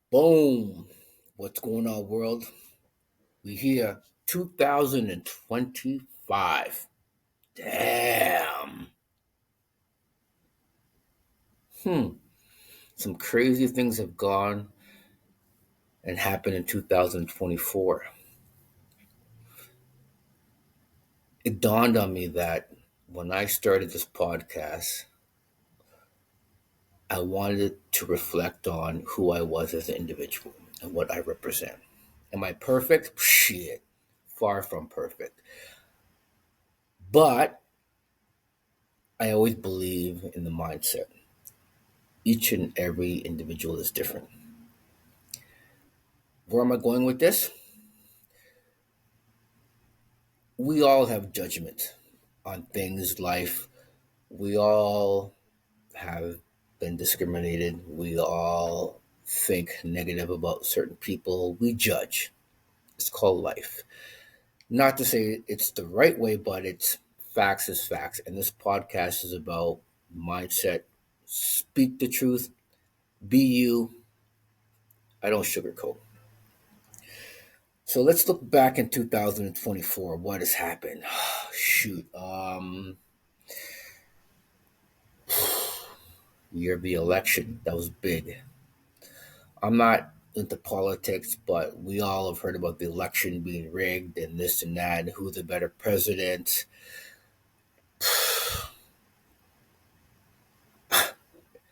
Boom. What's going on, world? We here 2025. Damn. Hmm. Some crazy things have gone and happened in 2024. It dawned on me that when I started this podcast, I wanted to reflect on who I was as an individual and what I represent. Am I perfect? Shit. Far from perfect. But I always believe in the mindset. Each and every individual is different. Where am I going with this? We all have judgment on things, life. We all have been discriminated. We all think negative about certain people. We judge. It's called life. Not to say it's the right way, but it's facts is facts. And this podcast is about mindset. Speak the truth. Be you. I don't sugarcoat. So let's look back in 2024. What has happened? Shoot. Year of the election. That was big. I'm not into politics, but we all have heard about the election being rigged and this and that, and who's the better president.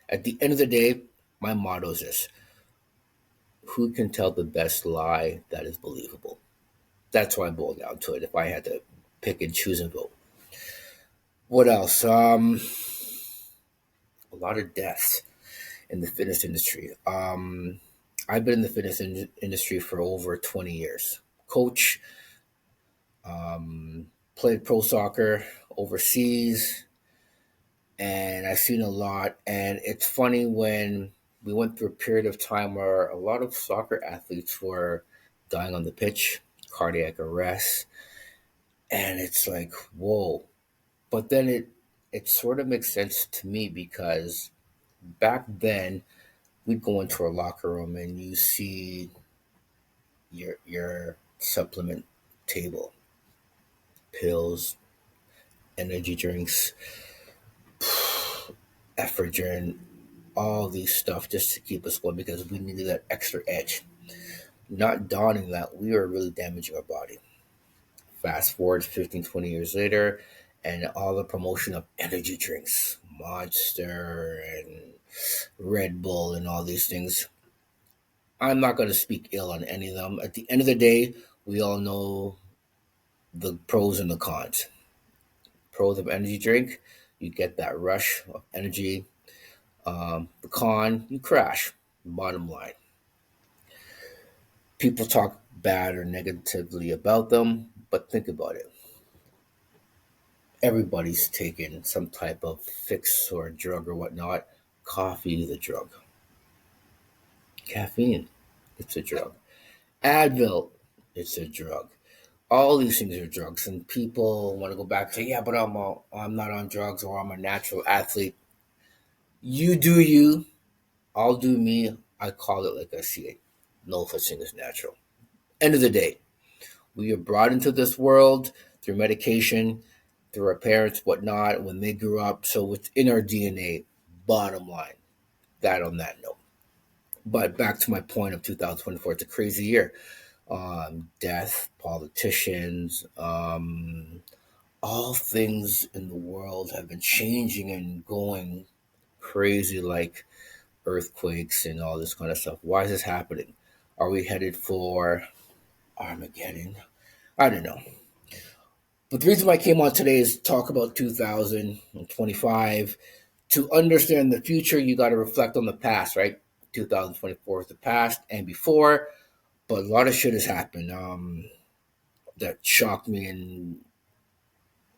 At the end of the day, my motto is this: who can tell the best lie that is believable? That's why I boil down to it. If I had to pick and choose and vote. What else? A lot of deaths in the fitness industry. I've been in the industry for over 20 years. Coach, played pro soccer overseas, and I've seen a lot. And it's funny when we went through a period of time where a lot of soccer athletes were dying on the pitch, cardiac arrest, and it's like, whoa. But then it sort of makes sense to me because back then we'd go into a locker room and you see your supplement table, pills, energy drinks, ephedrine, all these stuff just to keep us going because we needed that extra edge. Not dawning that we were really damaging our body. Fast forward 15, 20 years later, and all the promotion of energy drinks, Monster and Red Bull, and all these things. I'm not going to speak ill on any of them. At the end of the day, we all know the pros and the cons. Pros of energy drink, you get that rush of energy. The con, you crash. Bottom line. People talk bad or negatively about them, but think about it. Everybody's taking some type of fix or drug or whatnot. Coffee is a drug. Caffeine, it's a drug. Advil, it's a drug. All these things are drugs, and people want to go back and say, "Yeah, but I'm not on drugs, or I'm a natural athlete." You do you. I'll do me. I call it like I see it. No such thing as natural. End of the day, we are brought into this world through medication, through our parents, whatnot, when they grew up. So it's in our DNA. Bottom line, that on that note. But back to my point of 2024, it's a crazy year. Death, politicians, all things in the world have been changing and going crazy, like earthquakes and all this kind of stuff. Why is this happening? Are we headed for Armageddon? I don't know. But the reason why I came on today is to talk about 2025. To understand the future, you got to reflect on the past, right? 2024 is the past and before, but a lot of shit has happened that shocked me, and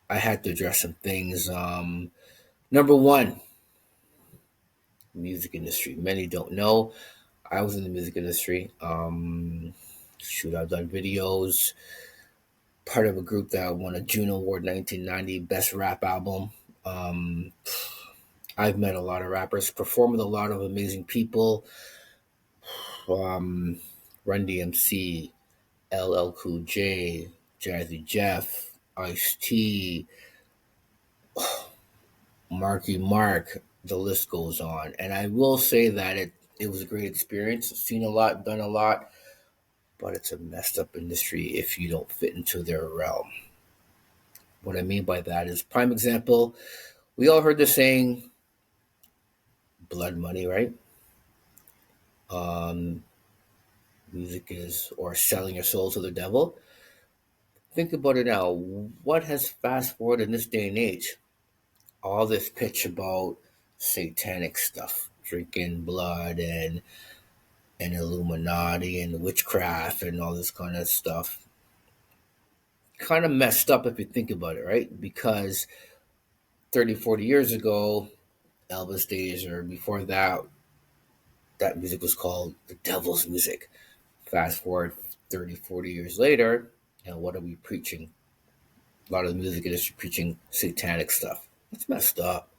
I had to address some things. Number one, music industry. Many don't know I was in the music industry. Shoot, I've done videos. Part of a group that won a Juno Award 1990 Best Rap Album. Um, I've met a lot of rappers, performed with a lot of amazing people. um, Run DMC, LL Cool J, Jazzy Jeff, Ice T, Marky Mark. The list goes on. And I will say that it was a great experience. Seen a lot, done a lot, but it's a messed up industry if you don't fit into their realm. What I mean by that is, prime example, we all heard the saying, blood money, right? Um, Music is, or selling your soul to the devil. Think about it now. What has fast forward in this day and age? All this pitch about satanic stuff, drinking blood and Illuminati and witchcraft and all this kind of stuff. Kind of messed up if you think about it, right? Because 30, 40 years ago, Elvis days or before that, that music was called the devil's music. Fast forward 30, 40 years later, and what are we preaching? A lot of the music industry preaching satanic stuff. It's messed up.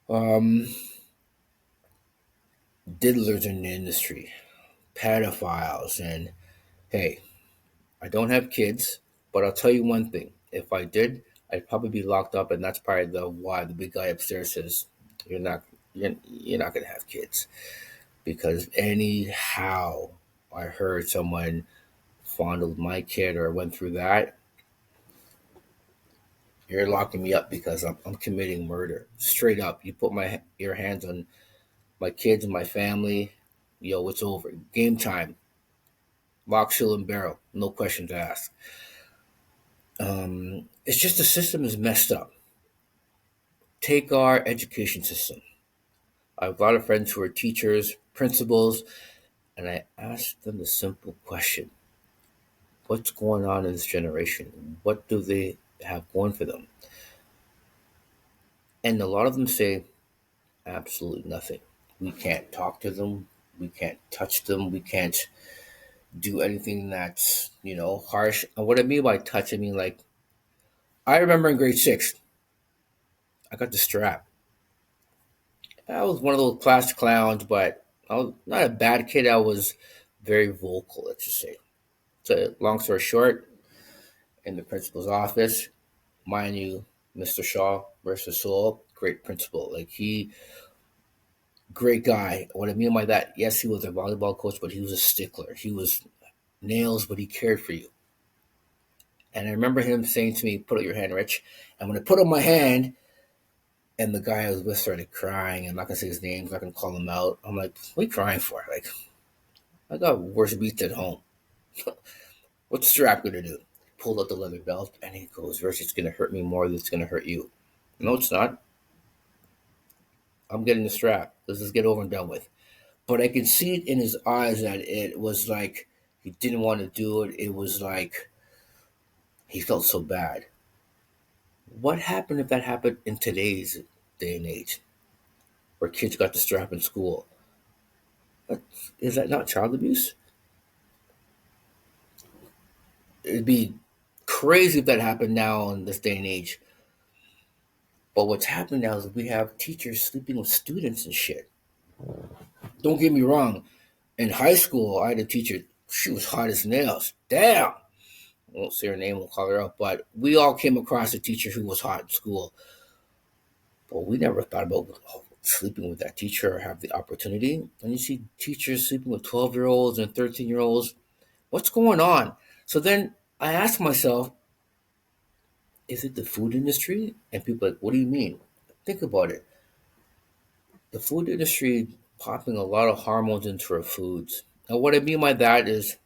Um, Diddlers in the industry, pedophiles, and hey, I don't have kids, but I'll tell you one thing. If I did, I'd probably be locked up, and that's probably the why the big guy upstairs says you're not you're not gonna have kids because anyhow I heard someone fondled my kid or went through that, you're locking me up because I'm committing murder. Straight up, you put your hands on my kids and my family, yo, it's over. Game time. Lock, shield, and barrel. No questions asked. It's just the system is messed up. Take our education system. I have a lot of friends who are teachers, principals, and I ask them the simple question: what's going on in this generation? What do they have going for them? And a lot of them say absolutely nothing. We can't talk to them. We can't touch them. We can't do anything that's, harsh. And what I mean by touch, I mean like, I remember in grade six, I got the strap. I was one of those class clowns, but I was not a bad kid. I was very vocal, let's just say. So, long story short, in the principal's office, mind you, Mr. Shaw versus Soul, great principal. Like, great guy. What I mean by that, yes, he was a volleyball coach, but he was a stickler. He was nails, but he cared for you. And I remember him saying to me, "Put out your hand, Rich." And when I put out my hand, and the guy I was with started crying, I'm not gonna say his name, I'm not gonna call him out. I'm like, "What are you crying for?" Like, I got worse beats at home. What's the strap gonna do? Pulled out the leather belt, and he goes, "Rich, it's gonna hurt me more than it's gonna hurt you." No, it's not. I'm getting the strap. Let's just get over and done with. But I could see it in his eyes that it was like he didn't want to do it. It was like he felt so bad. What happened if that happened in today's day and age, where kids got the strap in school? But is that not child abuse? It'd be crazy if that happened now in this day and age. But what's happening now is we have teachers sleeping with students and shit. Don't get me wrong. In high school, I had a teacher. She was hot as nails. Damn. I won't say her name. We'll call her out. But we all came across a teacher who was hot in school. But we never thought about sleeping with that teacher or have the opportunity. And you see teachers sleeping with 12-year-olds and 13-year-olds. What's going on? So then I asked myself, is it the food industry? And people are like, what do you mean? Think about it. The food industry popping a lot of hormones into our foods. And what I mean by that is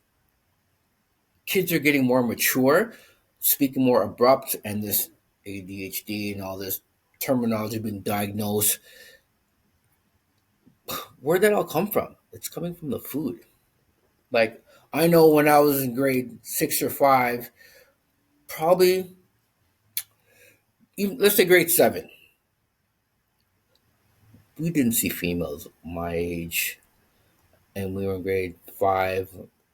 kids are getting more mature, speaking more abrupt, and this ADHD and all this terminology being diagnosed. Where'd that all come from? It's coming from the food. Like, I know when I was in grade six or five, probably, even, let's say grade seven, we didn't see females my age, and we were in grade five,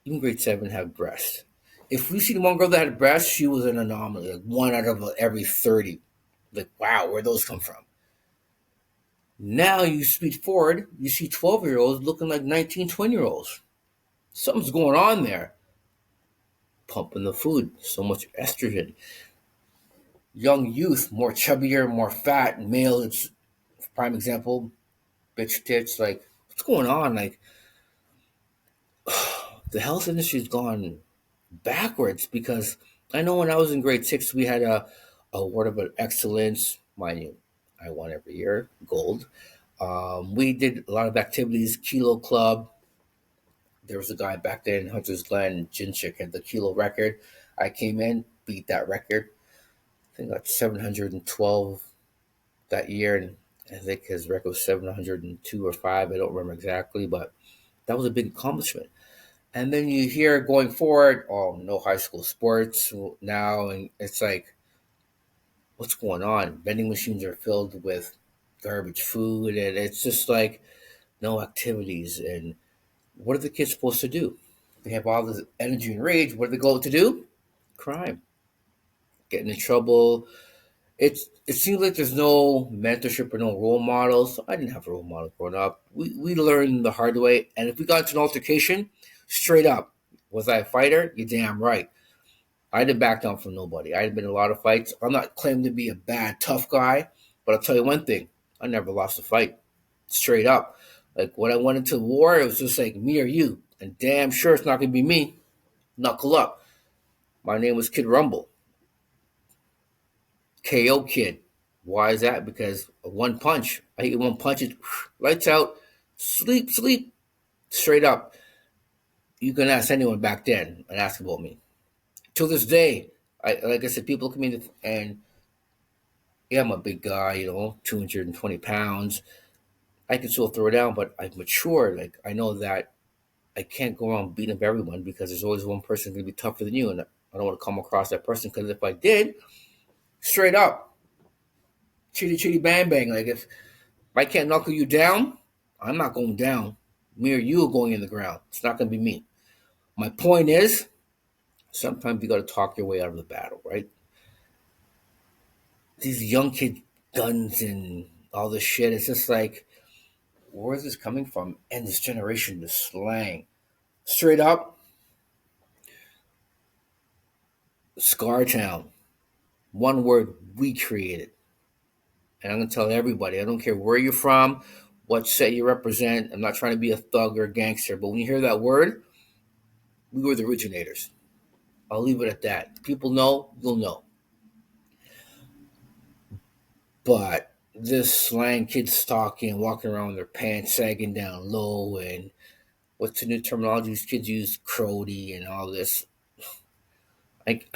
even grade seven, have breasts. If we seen one girl that had breasts, she was an anomaly, like one out of every 30. Like, wow, where'd those come from? Now you speed forward, you see 12-year-olds looking like 19, 20-year-olds. Something's going on there. Pumping the food, so much estrogen. Young youth, more chubbier, more fat. Male, it's prime example, bitch tits. Like, what's going on? Like, the health industry's gone backwards because I know when I was in grade six, we had a award of excellence. Mind you, I won every year, gold. We did a lot of activities, Kilo Club. There was a guy back then in Hunter's Glen, Jinchik, had the Kilo record. I came in, beat that record. I think I got 712 that year, and I think his record was 702 or 5. I don't remember exactly, but that was a big accomplishment. And then you hear going forward, oh, no high school sports now, and it's like, what's going on? Vending machines are filled with garbage food, and it's just like no activities. And what are the kids supposed to do? They have all this energy and rage. What do they go to do? Crime, getting in trouble. It seems like there's no mentorship or no role models. I didn't have a role model growing up. We learned the hard way, and if we got into an altercation, straight up, was I a fighter? You're damn right. I didn't back down from nobody. I had been in a lot of fights. I'm not claiming to be a bad, tough guy, but I'll tell you one thing: I never lost a fight, straight up. Like when I went into war, it was just like me or you, and damn sure it's not gonna be me. Knuckle up. My name was Kid Rumble, KO Kid. Why is that? Because one punch. I hit one punch, it lights out, sleep, sleep, straight up. You can ask anyone back then and ask about me. To this day, like I said, people come in and yeah, I'm a big guy, 220 pounds. I can still throw it down, but I've matured. Like I know that I can't go around beating up everyone because there's always one person going to be tougher than you, and I don't want to come across that person because if I did, straight up, chitty chitty bang bang. Like if I can't knuckle you down, I'm not going down. Me or you are going in the ground. It's not going to be me. My point is, sometimes you got to talk your way out of the battle, right? These young kids, guns and all this shit. It's just like, where is this coming from? And this generation, the slang, straight up, Scar Town. One word we created. And I'm going to tell everybody, I don't care where you're from, what set you represent. I'm not trying to be a thug or a gangster, but when you hear that word, we were the originators. I'll leave it at that. People know, you'll know. But this slang, kids talking, walking around with their pants sagging down low, and what's the new terminology these kids use? Crody and all this. Like,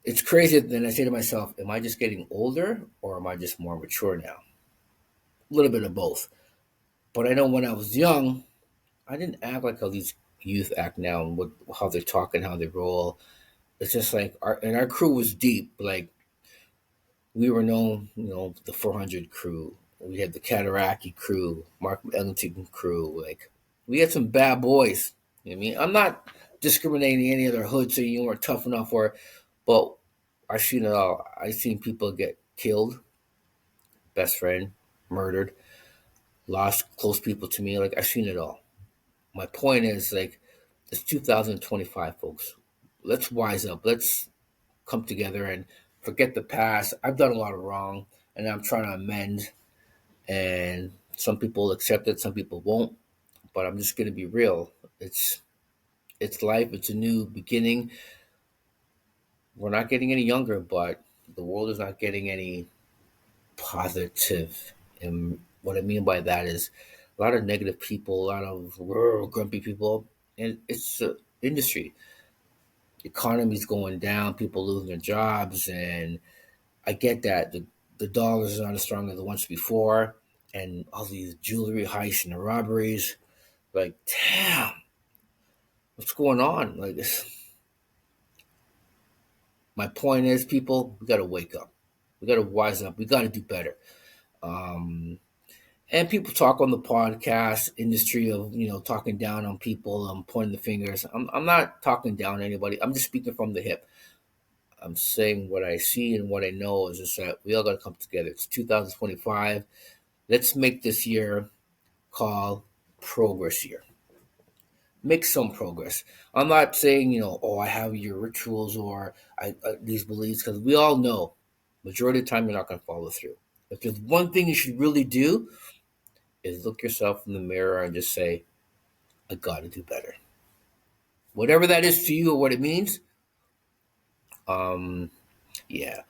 it's crazy. Then I say to myself, am I just getting older or am I just more mature now? A little bit of both. But I know when I was young, I didn't act like how these youth act now and how they talk and how they roll. It's just like our crew was deep. Like we were known, the 400 crew. We had the Cataraqui crew, Mark Ellington crew. Like we had some bad boys. You know what I mean? I'm not discriminating any other hood so you weren't tough enough for, but I've seen it all. I've seen people get killed, best friend, murdered, lost close people to me. Like I've seen it all. My point is like it's 2025, folks. Let's wise up. Let's come together and forget the past. I've done a lot of wrong, and I'm trying to amend. And some people accept it, some people won't. But I'm just gonna be real. It's life. It's a new beginning. We're not getting any younger, but the world is not getting any positive. And what I mean by that is a lot of negative people, a lot of grumpy people, and it's the industry. The economy's going down, people losing their jobs, and I get that the dollars are not as strong as the once before, and all these jewelry heists and the robberies. Like, damn, what's going on? Like, my point is, people, we got to wake up. We got to wise up. We got to do better. Um, and people talk on the podcast industry of talking down on people and pointing the fingers. I'm not talking down on anybody. I'm just speaking from the hip. I'm saying what I see and what I know is just that we all got to come together. It's 2025. Let's make this year called Progress Year. Make some progress. I'm not saying, oh, I have your rituals or these beliefs, because we all know majority of the time you're not going to follow through. If there's one thing you should really do is look yourself in the mirror and just say, I got to do better. Whatever that is to you or what it means, um, yeah.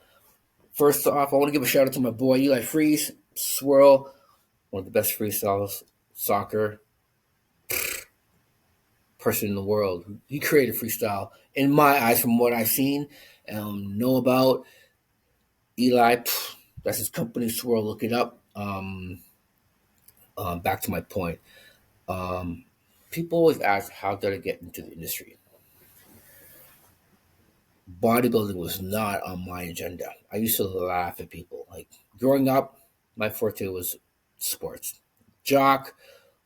First off, I want to give a shout out to my boy Eli Freeze, Swirl, one of the best freestyle soccer person in the world. He created freestyle in my eyes, from what I've seen, know about. Eli, that's his company, Swirl. Look it up. Back to my point. Um, People always ask, how did I get into the industry? Bodybuilding was not on my agenda. I used to laugh at people. Like growing up, my forte was sports, jock,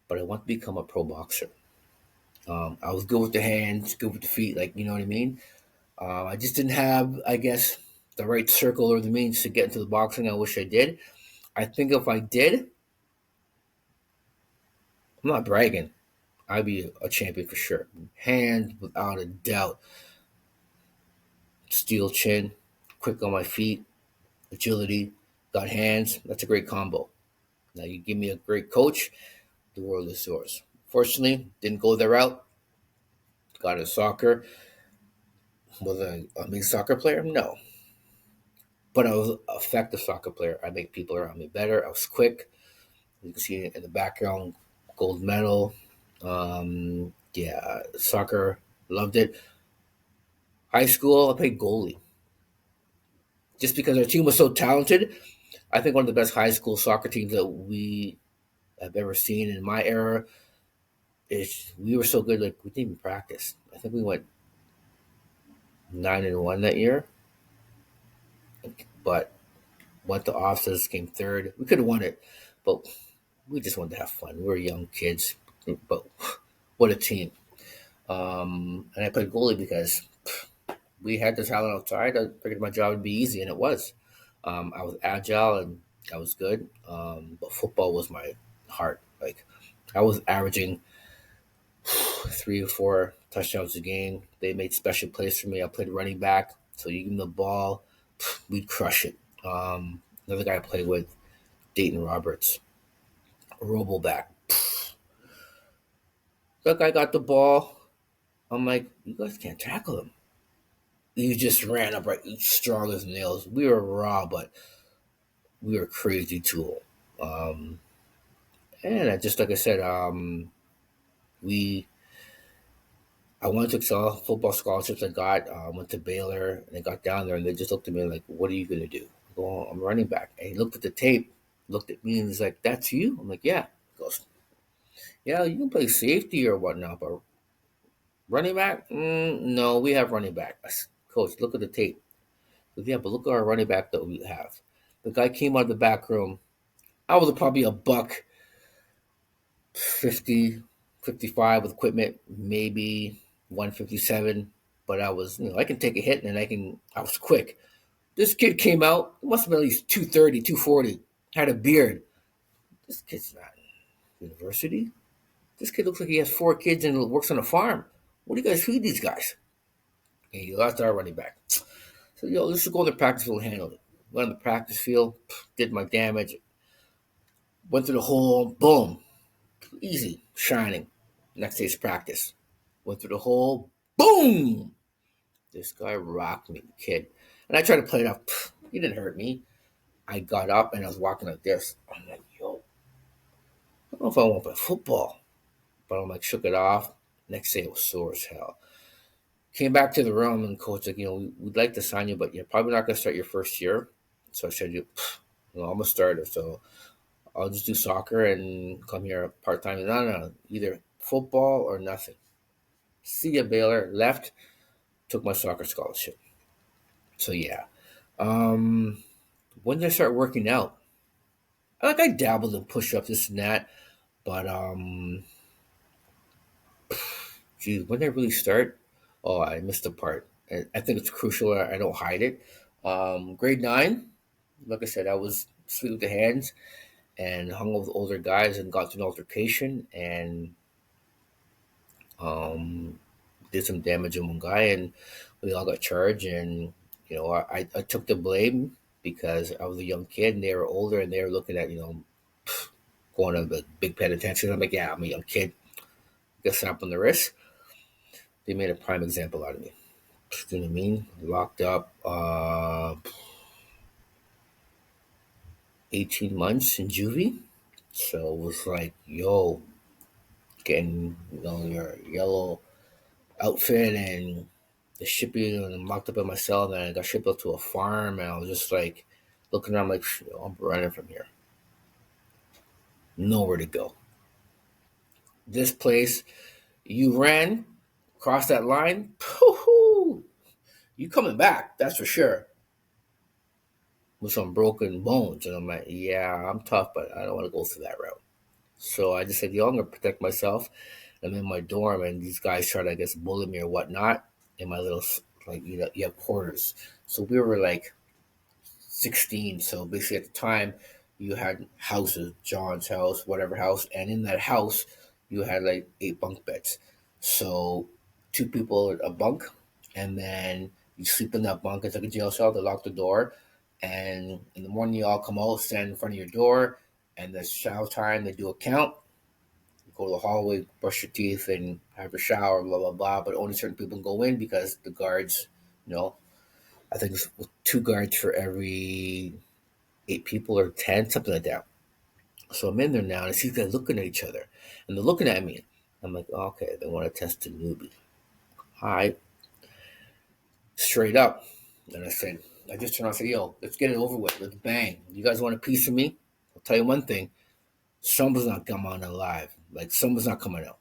but I want to become a pro boxer. I was good with the hands, good with the feet, like you know what I mean. I just didn't have, I guess, the right circle or the means to get into the boxing. I wish I did. I think if I did, I'm not bragging. I'd be a champion for sure. Hands, without a doubt. Steel chin, quick on my feet, agility, got hands. That's a great combo. Now you give me a great coach, the world is yours. Fortunately, didn't go that route. Got into soccer. Was I a big soccer player? No. But I was an effective soccer player. I make people around me better. I was quick. You can see it in the background, gold medal. Yeah, soccer, loved it. High school, I played goalie. Just because our team was so talented, I think one of the best high school soccer teams that we have ever seen in my era is we were so good, like we didn't even practice. I think we went 9-1 that year, but went to offices, came third. We could have won it, but we just wanted to have fun. We were young kids, but what a team. And I played goalie because we had the talent outside. I figured my job would be easy, and it was. I was agile and I was good, but football was my heart. Like I was averaging 3 or 4 touchdowns a game. They made special plays for me. I played running back, so you give them the ball, we'd crush it. Another guy I played with, Dayton Roberts, Roboback. That guy got the ball. I'm like, you guys can't tackle him. He just ran up right, strong as nails. We were raw, but we were crazy tool. Um, and I just like I said, we I wanted to excel. Football scholarships I got. Went to Baylor and I got down there and they just looked at me like, "What are you gonna do?" I go, "Oh, I'm running back." And he looked at the tape, looked at me, and he's like, "That's you?" I'm like, "Yeah." He goes, "Yeah, you can play safety or whatnot, but running back? No, we have running back." I said, "Coach, look at the tape." He goes, "Yeah, but look at our running back that we have." The guy came out of the back room. I was probably a buck 50, 55 with equipment, maybe 157. But I was, I can take a hit and I was quick. This kid came out, must have been at least 230, 240, had a beard. This kid's not in university. This kid looks like he has 4 kids and works on a farm. What do you guys feed these guys? And he lost our running back. So, let's just go to the practice field and handle it. Went on the practice field, did my damage, went to the hole, boom, easy, shining. Next day's practice. Went through the hole, boom! This guy rocked me, the kid. And I tried to play it up. He didn't hurt me. I got up and I was walking like this. I'm like, yo, I don't know if I want to play football. But I'm like, shook it off. Next day it was sore as hell. Came back to the room and coach like, we'd like to sign you, but you're probably not going to start your first year. So I said, I'm a starter, so I'll just do soccer and come here part time. No, no, either football or nothing. See ya, Baylor. Left, took my soccer scholarship. So yeah. When did I start working out? I dabbled in push ups, this and that, but geez, when did I really start? Oh, I missed a part. And I think it's crucial. I don't hide it. Grade nine, like I said, I was sweet with the hands and hung out with older guys and got to an altercation and um, did some damage on one guy, and we all got charged. And I took the blame because I was a young kid and they were older and they were looking at going to the big penitentiary. I'm like, yeah, I'm a young kid. Get slapped on the wrist. They made a prime example out of me. You know what I mean? Locked up 18 months in juvie. So it was like, yo, getting your yellow outfit and the shipping, and I'm locked up in my cell. And then I got shipped out to a farm, and I was just like looking around, like, I'm running from here, nowhere to go. This place, you ran, crossed that line, pooh, you coming back, that's for sure, with some broken bones. And I'm like, yeah, I'm tough, but I don't want to go through that route. So I just said, yo, I'm gonna protect myself. I'm in my dorm, and these guys try to, I guess, bully me or whatnot in my little, like, you have quarters. So we were like 16. So basically, at the time, you had houses, John's house, whatever house, and in that house, you had like 8 bunk beds. So two people a bunk, and then you sleep in that bunk. It's like a jail cell. They lock the door, and in the morning, you all come out, stand in front of your door, and the shower time, they do a count. You go to the hallway, brush your teeth, and have a shower, blah blah blah. But only certain people can go in because the guards, you know, I think it's two guards for every 8 people or 10, something like that. So I'm in there now and I see these guys looking at each other and they're looking at me. I'm like, oh, okay, they want to test the newbie. All right, straight up. And I just turned around and said, yo, let's get it over with. Let's bang. You guys want a piece of me? I'll tell you one thing. Someone's not coming out alive. Like, someone's not coming out.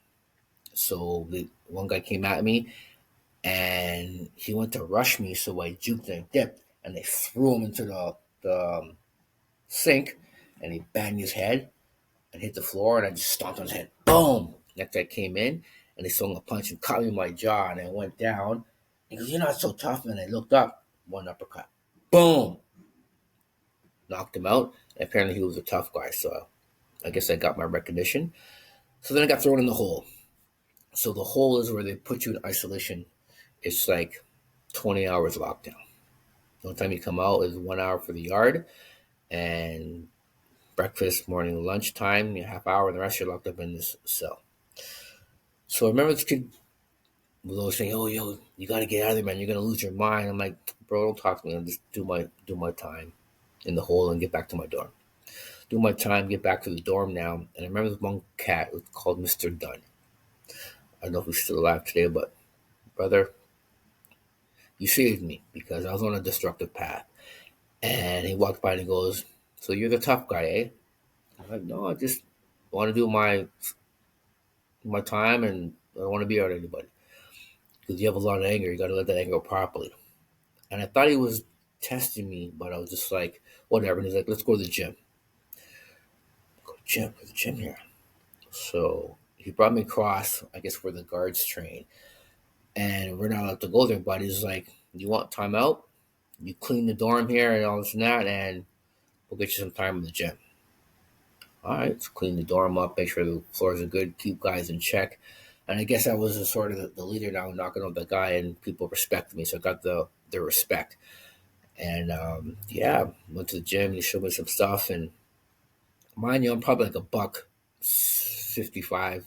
So one guy came at me and he went to rush me. So I juked and dipped and they threw him into the sink and he banged his head and hit the floor, and I just stomped on his head. Boom! Next guy came in, and he swung a punch and caught me in my jaw, and I went down. He goes, "You're not so tough," man. I looked up, one uppercut. Boom! Knocked him out. And apparently he was a tough guy, so I guess I got my recognition. So then I got thrown in the hole. So the hole is where they put you in isolation. It's like 20 hours lockdown. The only time you come out is 1 hour for the yard, and breakfast, morning, lunchtime, you half hour, and the rest you're locked up in this cell. So I remember this kid was always saying, "Oh, yo, you got to get out of there, man. You're gonna lose your mind." I'm like, "Bro, don't talk to me. I'll just do my time in the hole and get back to my dorm. Do my time, get back to the dorm now." And I remember this one cat was called Mr. Dunn. I don't know if he's still alive today, but brother, you saved me because I was on a destructive path. And he walked by and he goes, "So you're the tough guy, eh?" I'm like, "No, I just want to do my time, and I don't want to be around anybody because you have a lot of anger. You got to let that anger go properly." And I thought he was testing me, but I was just like, whatever. And he's like, "Let's go to the gym." Go to the gym, there's a gym here. So he brought me across, I guess, where the guards train. And we're not allowed to go there, but he's like, "You want time out? You clean the dorm here and all this and that, and we'll get you some time in the gym." All right, let's clean the dorm up, make sure the floors are good, keep guys in check. And I guess I was sort of the leader now, knocking on the guy, and people respected me. So I got the respect. And yeah, went to the gym. He showed me some stuff, and mind you, I'm probably like a buck 55.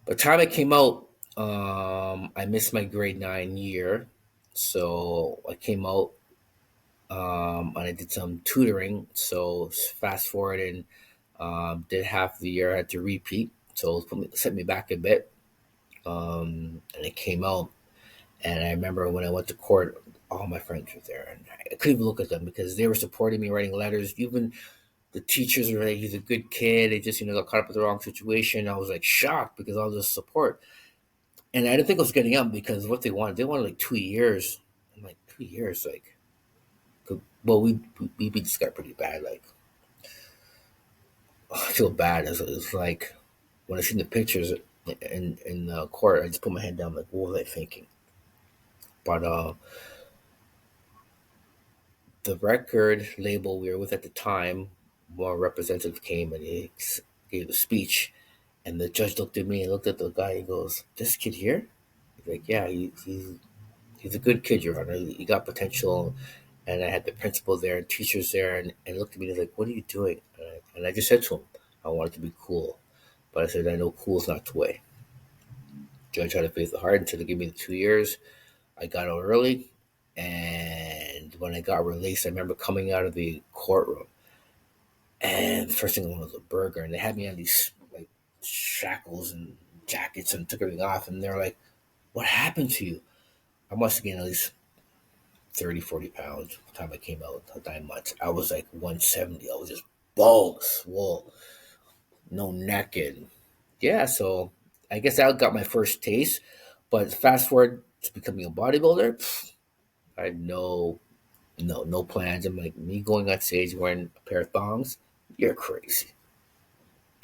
By the time I came out, I missed my grade 9 year, so I came out and I did some tutoring. So fast forward and did half the year. I had to repeat, so it set me back a bit. And it came out, and I remember when I went to court, all my friends were there, and I couldn't even look at them because they were supporting me, writing letters. Even the teachers were like, "He's a good kid." They just got caught up with the wrong situation. I was like shocked because all this support, and I didn't think I was getting out because what they wanted like 2 years. I'm like, 2 years, like, well, we beat this guy pretty bad. Like, I feel bad. It's like when I seen the pictures. in the court. I just put my head down, like, what was I thinking? But the record label we were with at the time, one representative came and he gave a speech, and the judge looked at me and looked at the guy. He goes, "This kid here?" He's like, "Yeah, he's a good kid, Your Honor. He got potential." And I had the principal there and teachers there, and looked at me and he's like, "What are you doing?" And I just said to him, "I wanted to be cool," but I said, "I know cool's not the way." Judge had to face the hard until they gave me the 2 years. I got out early, and when I got released, I remember coming out of the courtroom, and first thing I wanted was a burger, and they had me on these like shackles and jackets and took everything off, and they're like, "What happened to you?" I must have gained at least 30, 40 pounds by the time I came out, 9 months. I was like 170. I was just bald, swole, no neck. And yeah, so I guess I got my first taste. But fast forward to becoming a bodybuilder, I had no plans. I'm like, me going on stage wearing a pair of thongs, you're crazy.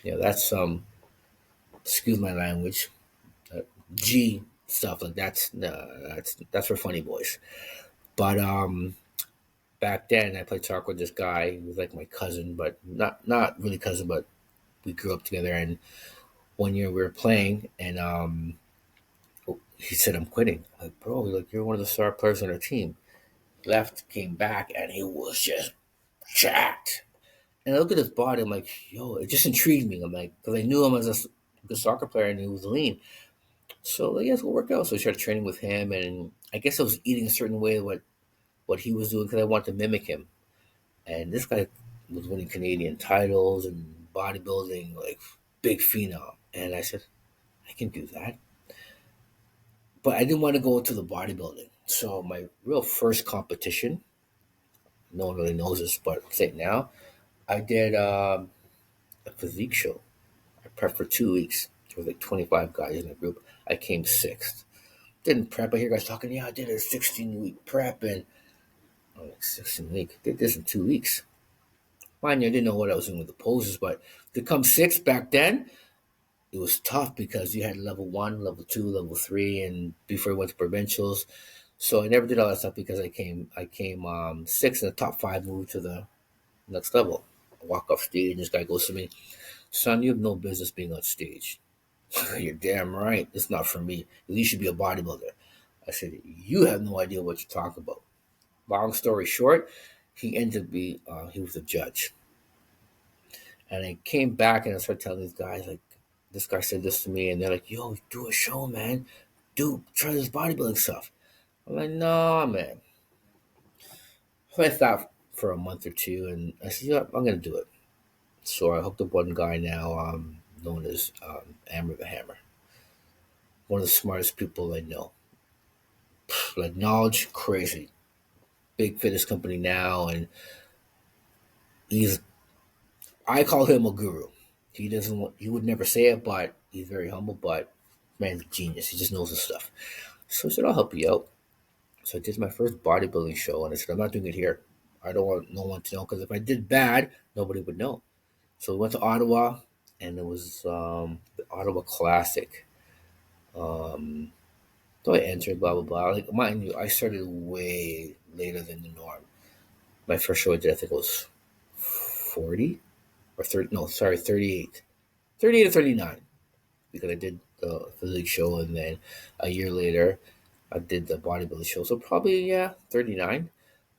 That's excuse my language, uh, G stuff like that's for funny boys. But back then I played soccer with this guy. He was like my cousin, but not really cousin, but we grew up together. And one year we were playing, and he said, "I'm quitting." I'm like, "Bro, like you're one of the star players on our team." Left, came back, and he was just jacked. And I look at his body. I'm like, "Yo," it just intrigued me. I'm like, because I knew him as a good soccer player, and he was lean. So like, yes, we'll work out. So I started training with him, and I guess I was eating a certain way what he was doing because I wanted to mimic him. And this guy was winning Canadian titles and bodybuilding, like big phenom. And I said, I can do that. But I didn't want to go into the bodybuilding. So my real first competition, no one really knows this, but I'll say it now. I did a physique show. I prepped for 2 weeks. There was like 25 guys in the group. I came sixth. Didn't prep. I hear guys talking, yeah, I did a 16-week prep. And I'm like, 16 weeks? Did this in 2 weeks. Mind you, I didn't know what I was doing with the poses, but to come sixth back then, it was tough because you had level one, level two, level three, and before I went to provincials. So I never did all that stuff because I came sixth in the top five, moved to the next level. I walk off stage and this guy goes to me, "Son, you have no business being on stage." "You're damn right. It's not for me. You should be a bodybuilder." I said, "You have no idea what you're talking about." Long story short, he was a judge. And I came back and I started telling these guys, like, this guy said this to me, and they're like, "Yo, do a show, man. Try this bodybuilding stuff." I'm like, "No, man." So I thought for a month or two, and I said, "Yeah, I'm gonna do it." So I hooked up one guy now, known as Amber the Hammer, one of the smartest people I know. Like knowledge, crazy, big fitness company now, and he's I call him a guru. He doesn't want, he would never say it, but he's very humble. But man's a genius. He just knows his stuff. So I said, "I'll help you out." So I did my first bodybuilding show, and I said, "I'm not doing it here. I don't want no one to know because if I did bad, nobody would know." So we went to Ottawa, and it was the Ottawa Classic. Um, so I entered, blah blah blah. Like mind you, I started way later than the norm. My first show I did, I think it was 40 or 30. No, sorry, 38. 38 or 39 because I did the physique show, and then a year later I did the bodybuilding show. So probably yeah, 39.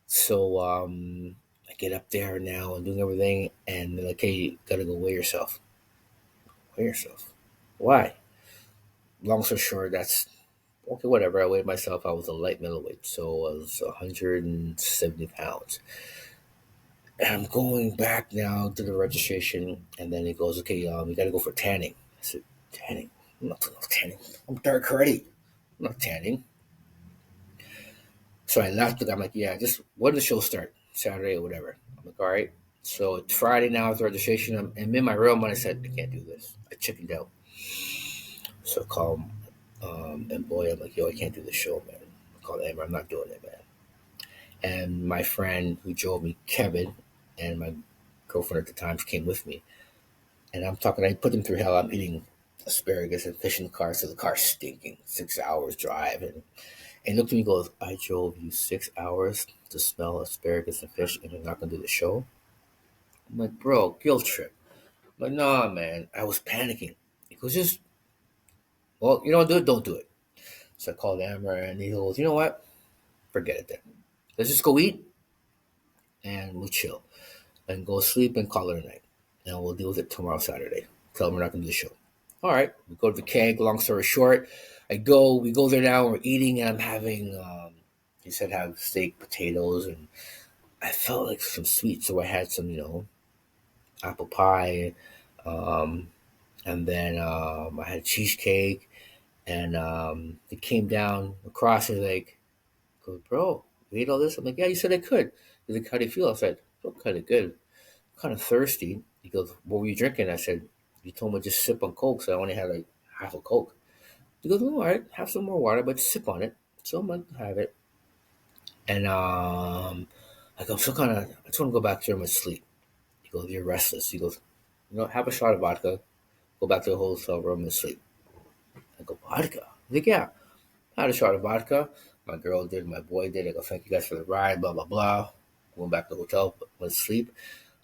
So I get up there now and doing everything, and they're like, "Hey, you gotta go weigh yourself." Weigh yourself? Why? Long story short, that's okay. Whatever. I weighed myself. I was a light middleweight, so I was 170 pounds. And I'm going back now to the registration, and then he goes, "Okay, you gotta go for tanning." I said, "Tanning? I'm not doing no tanning. I'm dark already. I'm not tanning." So I left it. I'm like, "Yeah, just when did the show start? Saturday or whatever." I'm like, "All right." So it's Friday now at the registration. I'm in my room, and I said, "I can't do this." I chickened out. So I called and boy, I'm like, "Yo, I can't do this show, man." I called Amber. "I'm not doing it, man." And my friend who drove me, Kevin, and my girlfriend at the time came with me. And I'm talking, I put them through hell. I'm eating asparagus and fish in the car, so the car's stinking. 6 hours drive, and he looked at me and goes, "I drove you 6 hours to smell asparagus and fish, and you're not gonna do the show." I'm like, "Bro, guilt trip." I'm like, "Nah, man, I was panicking." He goes, "Just well, you don't do it, don't do it." So I called Amber, and he goes, "You know what? Forget it then. Let's just go eat and we'll chill and go sleep and call it a night, and we'll deal with it tomorrow Saturday. Tell him we're not gonna do the show." All right, we go to the keg. Long story short, we go there now. We're eating, and I'm having. He said have steak, potatoes, and I felt like some sweet, so I had some, apple pie, um, and then I had cheesecake, and he came down across and like, goes, "Bro, you ate all this?" I'm like, "Yeah, you said I could." He's like, "How do you feel?" I said, "Feel kind of good, kind of thirsty." He goes, "What were you drinking?" I said, "You told me to just sip on Coke, so I only had like half a Coke." He goes, "All right, have some more water, but just sip on it." So I'm like, have it, and I go, "I'm still kind of, I just want to go back to my sleep." He goes, "You're restless." He goes, "Have a shot of vodka, go back to the hotel room and sleep." I go, "Vodka?" He's like, "Yeah." I had a shot of vodka. My girl did, my boy did. I go, "Thank you guys for the ride, blah, blah, blah." Went back to the hotel, went to sleep.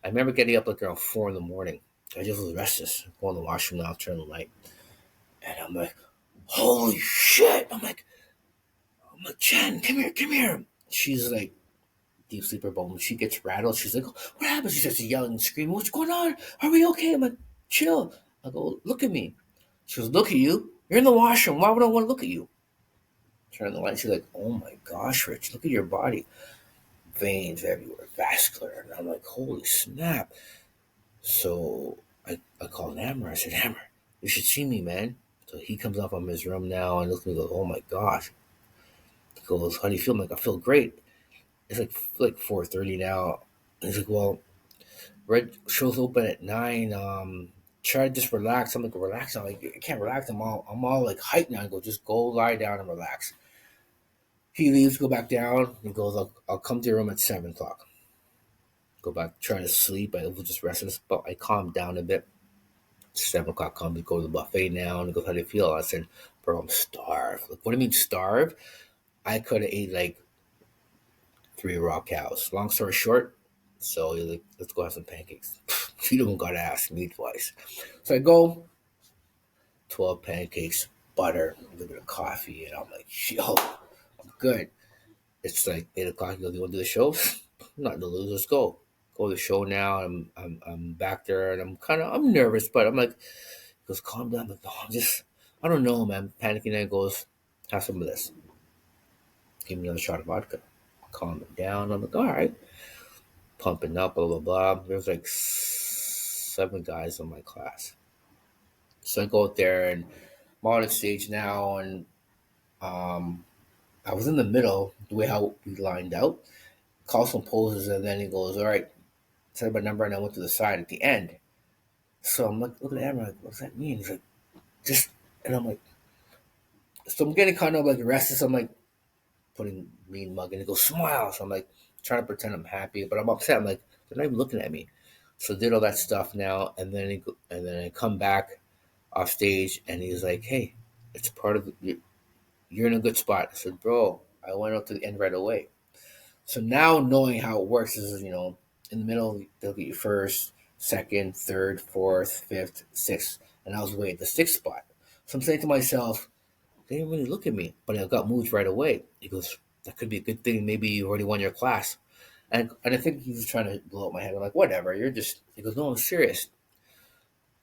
I remember getting up like around 4 in the morning. I just was restless. Go in the washroom now, turn the light. And I'm like, "Holy shit." I'm like, "Jen, come here, come here." She's like, deep sleeper, but when she gets rattled, she's like, "What happened?" She starts yelling and screaming, "What's going on? Are we okay?" I'm like, "Chill." I go, "Look at me." She goes, "Look at you? You're in the washroom. Why would I want to look at you?" Turn the light. She's like, "Oh my gosh, Rich, look at your body. Veins everywhere, vascular." And I'm like, "Holy snap." So I called Hammer. I said, "Hammer, you should see me, man." So he comes up from his room now and looks at me and goes, "Oh my gosh." He goes, "How do you feel?" I'm like, "I feel great." It's like 4:30 now. He's like, "Well, Red shows open at 9. Try to just relax." I'm like, "Relax." I'm like, "I can't relax. I'm all like hyped now." I go, "Just go lie down and relax." He leaves, go back down. He goes, I'll come to your room at 7 o'clock." Go back, trying to sleep. I was just restless, but I calmed down a bit. 7 o'clock comes, we go to the buffet now, and he goes, "How do you feel?" I said, "Bro, I'm starved." Like, "What do you mean starved?" I could have ate like 3 raw cows. Long story short, so he's like, "Let's go have some pancakes." He don't gotta ask me twice. So I go, 12 pancakes, butter, a little bit of coffee, and I'm like, "Yo, I'm good." It's like 8 o'clock. He goes, "You want to do the show?" "Nothing to lose. Let's go. Go to the show now." I'm back there, and I'm nervous, but I'm like, he goes, "Calm down." I'm like, "No, I don't know, man." Panicking. And he goes, "Have some of this." Give me another shot of vodka. Calm it down. I'm like, "All right." Pumping up, blah blah blah. There's like 7 guys in my class, so I go out there and I'm on the stage now, and um, I was in the middle, the way how we lined out. Call some poses, and then he goes, "All right, said my number," and I went to the side at the end. So I'm like, looking at him, like, "What does that mean?" He's like, "Just," and I'm like, so I'm getting kind of like restless. I'm like putting mean mug, and he goes, "Smile." So I'm like trying to pretend I'm happy, but I'm upset. I'm like, they're not even looking at me. So I did all that stuff now, and then and then I come back off stage, and he's like, "Hey, it's part of you're in a good spot." I said, "Bro, I went up to the end right away." So now knowing how it works is, in the middle, they'll get you first, second, third, fourth, fifth, sixth. And I was way at the sixth spot. So I'm saying to myself, they didn't really look at me, but I got moved right away. He goes, "That could be a good thing. Maybe you already won your class." And I think he was trying to blow up my head. I'm like, "Whatever, you're just," he goes, "No, I'm serious."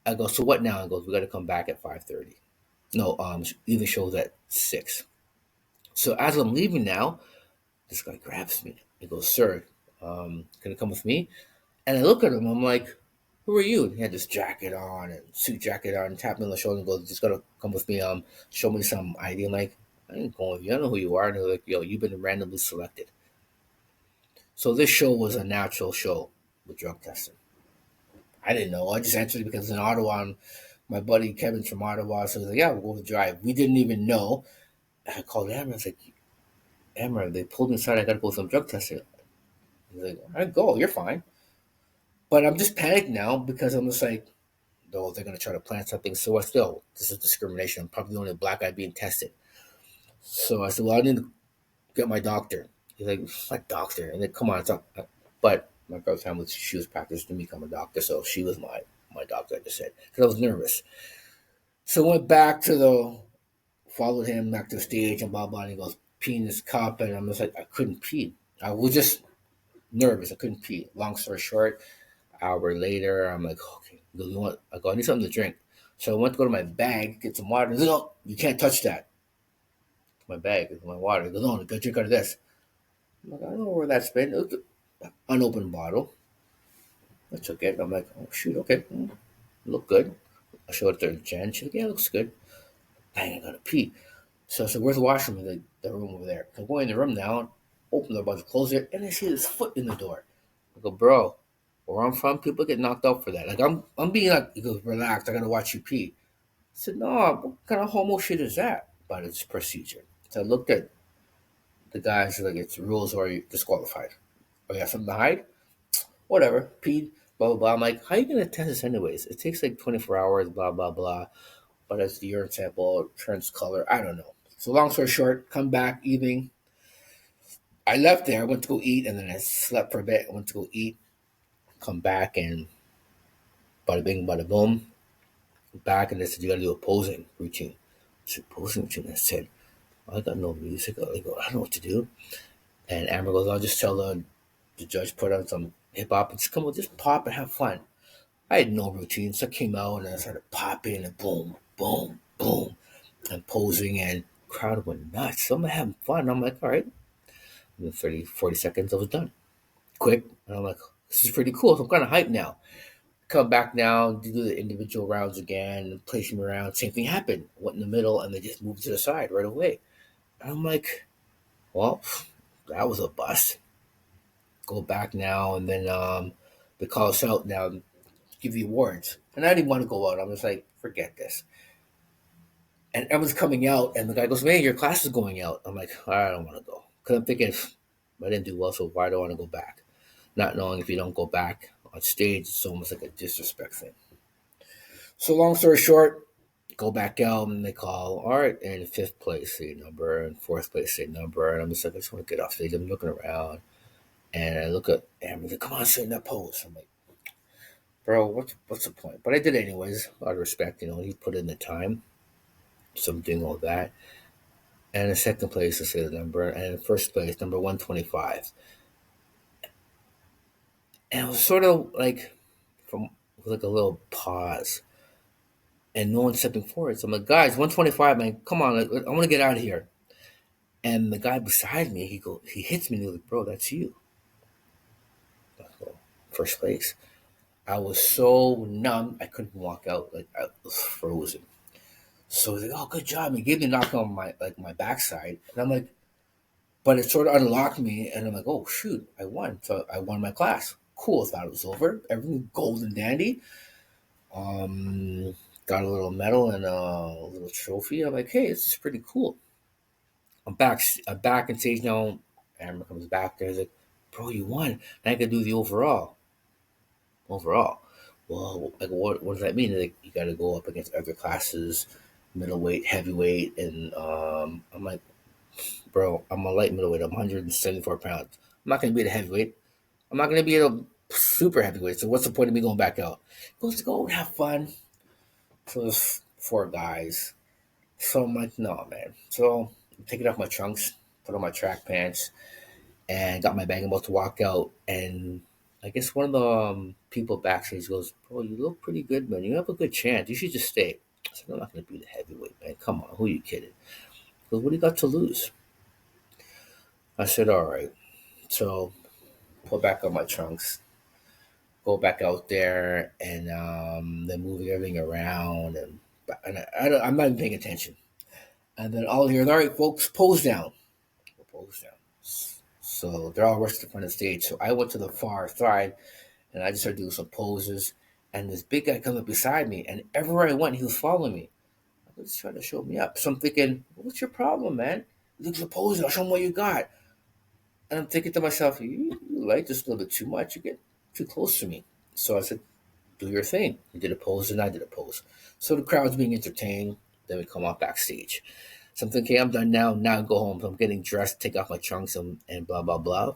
I go, "So what now?" He goes, "We got to come back at 5:30. No, even shows at 6. So as I'm leaving now, this guy grabs me. He goes, "Sir, can you come with me?" And I look at him. I'm like, "Who are you?" And he had this jacket on and suit jacket on, tapped me on the shoulder and goes, "Just gotta come with me. Show me some ID." I'm like, "I ain't going with you. I don't know who you are." And they're like, "Yo, you've been randomly selected." So this show was a natural show with drug testing. I didn't know. I just answered it because in Ottawa, and my buddy Kevin's from Ottawa, so he's like, "Yeah, we'll go to drive." We didn't even know. And I called Amber. I was like, "Amber, they pulled me aside. I gotta go some drug testing." He's like, "All right, go. You're fine." But I'm just panicked now because I'm just like, though they're gonna try to plant something. So I still, this is discrimination. I'm probably the only black guy being tested. So I said, well, I need to get my doctor. He's like, my doctor, and then come on, it's not. But my girl's family, she was practicing to become a doctor, so she was my doctor. I just said because I was nervous. So I went back to the followed him back to the stage and blah blah. And he goes pee in his cup, and I'm just like I couldn't pee. I was just nervous. I couldn't pee. Long story short, hour later, I'm like, okay, he goes, you want? I go, I need something to drink. So I went to go to my bag, get some water. He goes, no, you can't touch that. My bag is my water. He goes, no, go drink out of this. I'm like, I don't know where that's been. It was an unopened bottle. I took it. I'm like, oh shoot, okay, look good. I showed it to Jen. She's like, yeah, it looks good. Bang, I gotta pee. So I said, where's the washroom? In the room over there. So I go in the room now, open the door, close it, and I see his foot in the door. I go, bro, where I'm from, people get knocked out for that. Like I'm being like, he goes, relax, I gotta watch you pee. I said, no, what kind of homo shit is that? But it's procedure. So I looked at the guys like it's rules or you're disqualified. Oh, you got something to hide? Whatever. Peed, blah blah blah. I'm like, how are you gonna test this anyways? It takes like 24 hours, blah blah blah. But as the urine sample turns color, I don't know. So long story short, come back evening. I left there, I went to go eat, and then I slept for a bit. I went to go eat, come back, and bada bing, bada boom. Back, and they said, you gotta do a posing routine. I said, posing routine? I said, I got no music. I go, I don't know what to do. And Amber goes, I'll just tell the judge, put on some hip hop and just come on, just pop and have fun. I had no routine, so I came out and I started popping and boom, boom, boom, and posing, and crowd went nuts. So I'm having fun. I'm like, all right. And then 30, 40 seconds, I was done. Quick. And I'm like, this is pretty cool. So I'm kind of hyped now. Come back now, do the individual rounds again, place them around. Same thing happened. Went in the middle and they just moved to the side right away. And I'm like, well, that was a bust. Go back now, and then they call us out now, give you awards. And I didn't want to go out. I'm just like, forget this. And everyone's coming out, and the guy goes, man, your class is going out. I'm like, I don't want to go. Because I'm thinking, I didn't do well, so why do I want to go back? Not knowing if you don't go back on stage, it's almost like a disrespect thing. So long story short, go back out, and they call, all right, and in fifth place, say number, and fourth place, say number. And I'm just like, I just want to get off stage. I'm looking around, and I look at Amber, like, come on, sit in that pose. I'm like, bro, what's the point? But I did it anyways, out of respect, he put in the time. So I'm doing all that. And in second place, I say the number. And in first place, number 125. And it was sort of like, from like a little pause. And no one's stepping forward. So I'm like, guys, 125, man, come on, I want to get out of here. And the guy beside me, he hits me and he's like, bro, that's you. I go, first place. I was so numb, I couldn't walk out. Like, I was frozen. So he's like, "Oh, good job!" He gave me a knock on my backside, and I'm like, but it sort of unlocked me, and I'm like, "Oh shoot, I won!" So I won my class. Cool. Thought it was over. Everything gold and dandy. Got a little medal and a little trophy. I'm like, "Hey, this is pretty cool." I'm back. I'm back in stage now. Amber comes back there. He's like, "Bro, you won. Now I can do the overall." Overall. Well, like, what does that mean? Like, you got to go up against other classes, middleweight, heavyweight, and I'm like, bro, I'm a light middleweight. I'm 174 pounds. I'm not going to be the heavyweight. I'm not going to be a super heavyweight. So what's the point of me going back out? He goes, go have fun. So there's four guys. So I'm like, no, man. So I'm taking off my trunks, put on my track pants, and got my bag. I'm about to walk out, and I guess one of the people backstage goes, "Bro, you look pretty good, man. You have a good chance. You should just stay." I said, "I'm not going to be the heavyweight, man. Come on, who are you kidding?" He goes, "What do you got to lose?" I said, "All right." So pull back on my trunks, go back out there, and then moving everything around, and I'm not even paying attention. And then all here, all right, folks, pose down. Pose down. So they're all rushed to the front of the stage. So I went to the far side and I just started doing some poses. And this big guy comes up beside me, and everywhere I went, he was following me. I was trying to show me up. So I'm thinking, what's your problem, man? He looks at poses. I'll show him what you got. And I'm thinking to myself, you like this a little bit too much. You get too close to me. So I said, do your thing. You did a pose and I did a pose. So the crowd's being entertained. Then we come off backstage. Something, okay, I'm done now. Now I go home. So I'm getting dressed, take off my trunks and blah, blah, blah.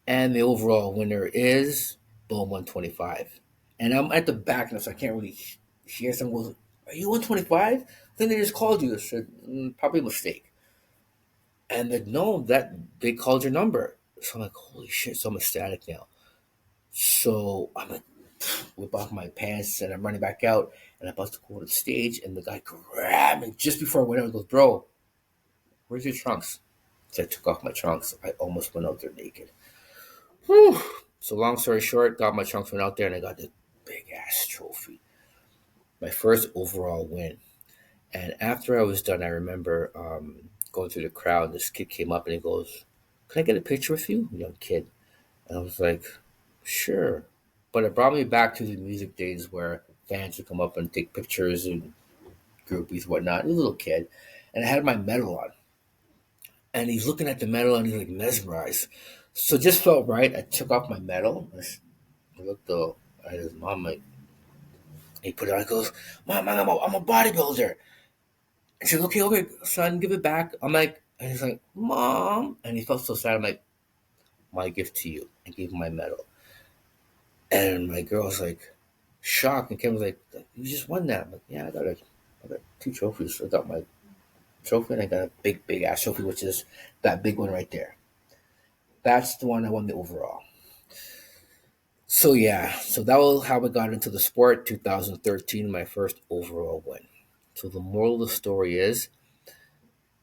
And the overall winner is Boom 125. And I'm at the back, and so I can't really hear someone goes, "Are you 125? I think they just called you." I said, "Probably a mistake." And like, no, that they called your number. So I'm like, holy shit, so I'm ecstatic now. So I'm like, whip off my pants and I'm running back out and I'm about to go to the stage and the guy grabbed me just before I went out and goes, "Bro, where's your trunks?" So I took off my trunks. I almost went out there naked. Whew. So long story short, got my trunks, went out there and I got this big ass trophy. My first overall win. And after I was done, I remember going through the crowd. This kid came up and he goes, "Can I get a picture with you?" Young kid. And I was like, "Sure." But it brought me back to the music days where fans would come up and take pictures and groupies, whatnot. I was a little kid. And I had my medal on. And he's looking at the medal and he's like mesmerized. So it just felt right. I took off my medal. I looked at his mom, like, he put it on. He goes, "Mom, I'm a bodybuilder." And she said, "Okay, okay, son, give it back." I'm like, and he's like, "Mom." And he felt so sad. I'm like, "My gift to you." I gave him my medal. And my girl was like, shocked. And Kim was like, "You just won that." I'm like, "Yeah, I got two trophies. I got my trophy and I got a big, big ass trophy, which is that big one right there. That's the one I won the overall." So yeah, so that was how I got into the sport. 2013, my first overall win. So the moral of the story is,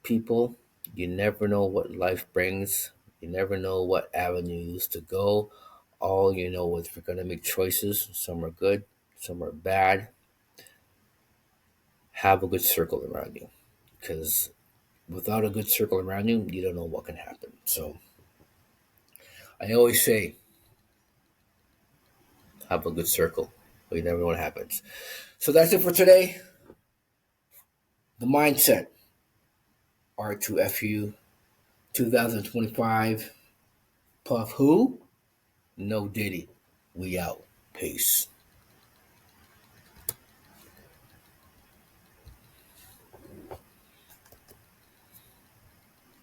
people, you never know what life brings. You never know what avenues to go. All you know is we're gonna make choices. Some are good, some are bad. Have a good circle around you, because without a good circle around you, you don't know what can happen. So I always say, have a good circle, but you never know what happens. So that's it for today. The mindset. R2FU 2025. Puff who? No Diddy. We out. Peace.